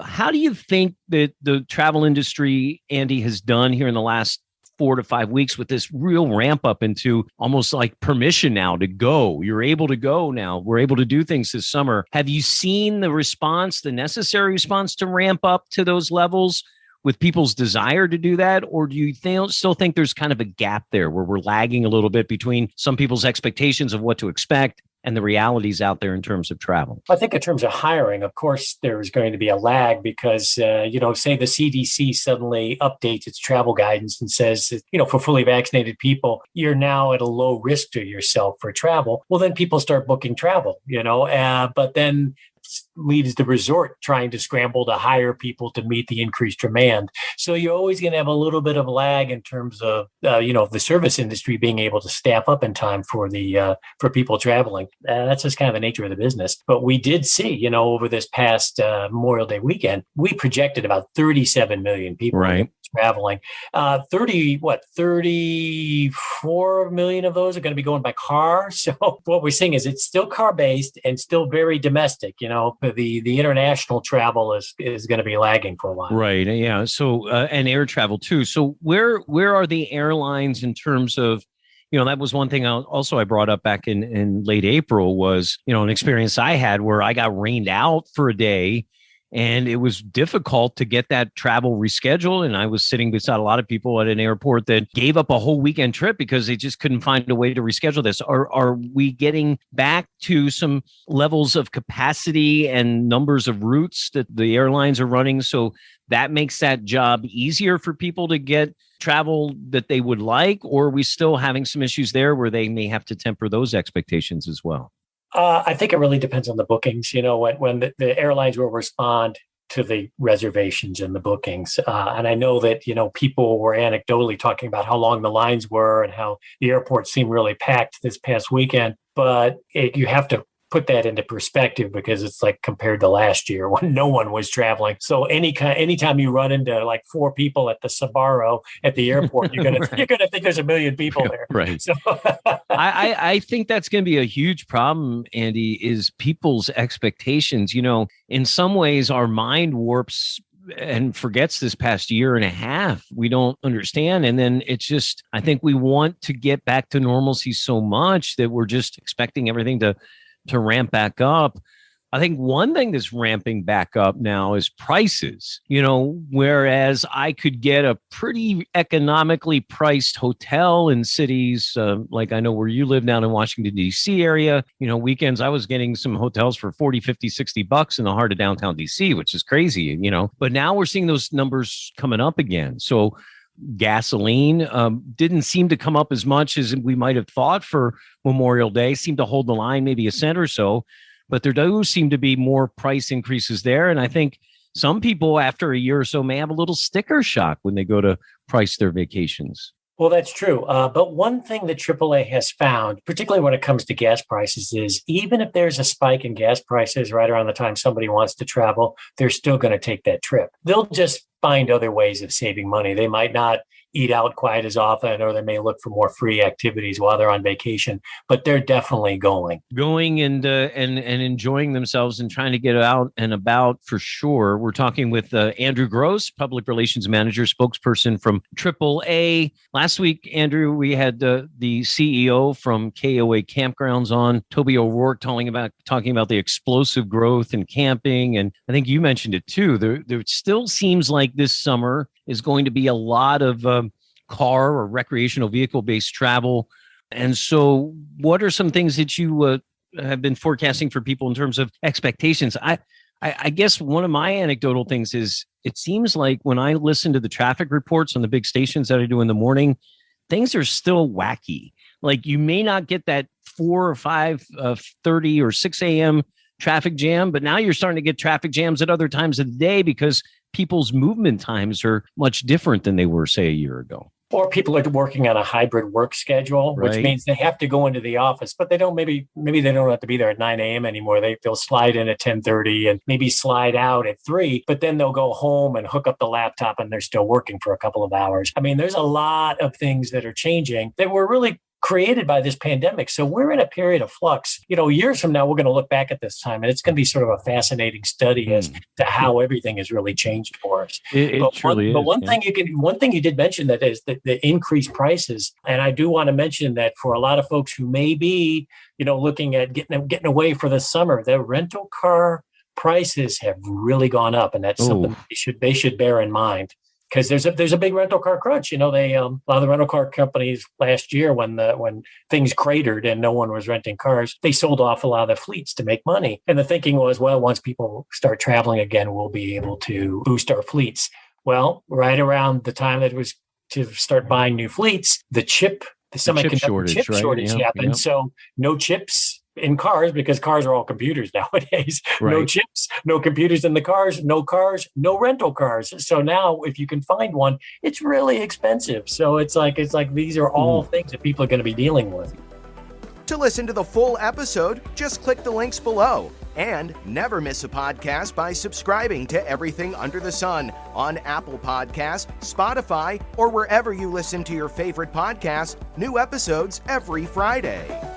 How do you think that the travel industry, Andy, has done here in the last 4 to 5 weeks with this real ramp up into almost like permission now to go? You're able to go now. We're able to do things this summer. Have you seen the response, the necessary response to ramp up to those levels with people's desire to do that? Or do you still think there's kind of a gap there where we're lagging a little bit between some people's expectations of what to expect and the realities out there in terms of travel? I think in terms of hiring, of course, there's going to be a lag because, say the CDC suddenly updates its travel guidance and says, for fully vaccinated people, you're now at a low risk to yourself for travel. Well, then people start booking travel, but then leaves the resort trying to scramble to hire people to meet the increased demand. So you're always going to have a little bit of lag in terms of, the service industry being able to staff up in time for for people traveling. That's just kind of the nature of the business. But we did see, over this past Memorial Day weekend, we projected about 37 million people traveling. 34 million of those are going to be going by car. So what we're seeing is it's still car based and still very domestic. The international travel is going to be lagging for a while. Right. Yeah. So and air travel too. So where are the airlines in terms of, that was one thing I brought up back in late April was, an experience I had where I got rained out for a day. And it was difficult to get that travel rescheduled. And I was sitting beside a lot of people at an airport that gave up a whole weekend trip because they just couldn't find a way to reschedule this. Are we getting back to some levels of capacity and numbers of routes that the airlines are running? So that makes that job easier for people to get travel that they would like? Or are we still having some issues there where they may have to temper those expectations as well? I think it really depends on the bookings. When the airlines will respond to the reservations and the bookings. And I know that, people were anecdotally talking about how long the lines were and how the airport seemed really packed this past weekend. But you have to put that into perspective because it's like compared to last year when no one was traveling. So anytime you run into like 4 people at the Sbarro at the airport, you're gonna you're gonna think there's a million people there. Right. So I think that's going to be a huge problem, Andy, is people's expectations. In some ways, our mind warps and forgets this past year and a half. We don't understand. And then it's just, I think we want to get back to normalcy so much that we're just expecting everything to ramp back up. I think one thing that's ramping back up now is prices, whereas I could get a pretty economically priced hotel in cities like I know where you live down in Washington, D.C. area, weekends I was getting some hotels for 40, 50, 60 bucks in the heart of downtown D.C., which is crazy, but now we're seeing those numbers coming up again. So gasoline didn't seem to come up as much as we might have thought for Memorial Day, seemed to hold the line maybe a cent or so, but there do seem to be more price increases there. And I think some people after a year or so may have a little sticker shock when they go to price their vacations. Well, that's true. But one thing that AAA has found, particularly when it comes to gas prices, is even if there's a spike in gas prices right around the time somebody wants to travel, they're still going to take that trip. They'll just find other ways of saving money. They might not eat out quite as often, or they may look for more free activities while they're on vacation, but they're definitely going and enjoying themselves and trying to get out and about for sure. We're talking with Andrew Gross, Public Relations Manager, spokesperson from AAA. Last week, Andrew, we had the CEO from KOA Campgrounds on, Toby O'Rourke, talking about the explosive growth in camping. And I think you mentioned it too. There still seems like this summer is going to be a lot of car or recreational vehicle-based travel. And so what are some things that you have been forecasting for people in terms of expectations? I guess one of my anecdotal things is it seems like when I listen to the traffic reports on the big stations that I do in the morning, things are still wacky. Like you may not get that 4 or 5:30 or 6 a.m. traffic jam, but now you're starting to get traffic jams at other times of the day because people's movement times are much different than they were, say, a year ago. Or people are working on a hybrid work schedule, which means they have to go into the office, but they don't, maybe they don't have to be there at 9 a.m. anymore. They'll slide in at 10:30 and maybe slide out at 3, but then they'll go home and hook up the laptop and they're still working for a couple of hours. I mean, there's a lot of things that are changing that were really created by this pandemic. So we're in a period of flux. Years from now, we're going to look back at this time, and it's going to be sort of a fascinating study as to how everything has really changed for us. It truly is. But one thing you did mention that is the increased prices, and I do want to mention that for a lot of folks who may be, looking at getting away for the summer, the rental car prices have really gone up, and that's something they should bear in mind. Because there's a big rental car crunch. They a lot of the rental car companies last year when things cratered and no one was renting cars, they sold off a lot of the fleets to make money. And the thinking was, well, once people start traveling again, we'll be able to boost our fleets. Well, right around the time that it was to start buying new fleets, the semiconductor chip shortage happened. Yep. So no chips in cars, because cars are all computers nowadays. Right. No chips, no computers in the cars, no rental cars. So now if you can find one, it's really expensive. So it's like these are all things that people are going to be dealing with. To listen to the full episode, just click the links below. And never miss a podcast by subscribing to Everything Under the Sun on Apple Podcasts, Spotify, or wherever you listen to your favorite podcasts. New episodes every Friday.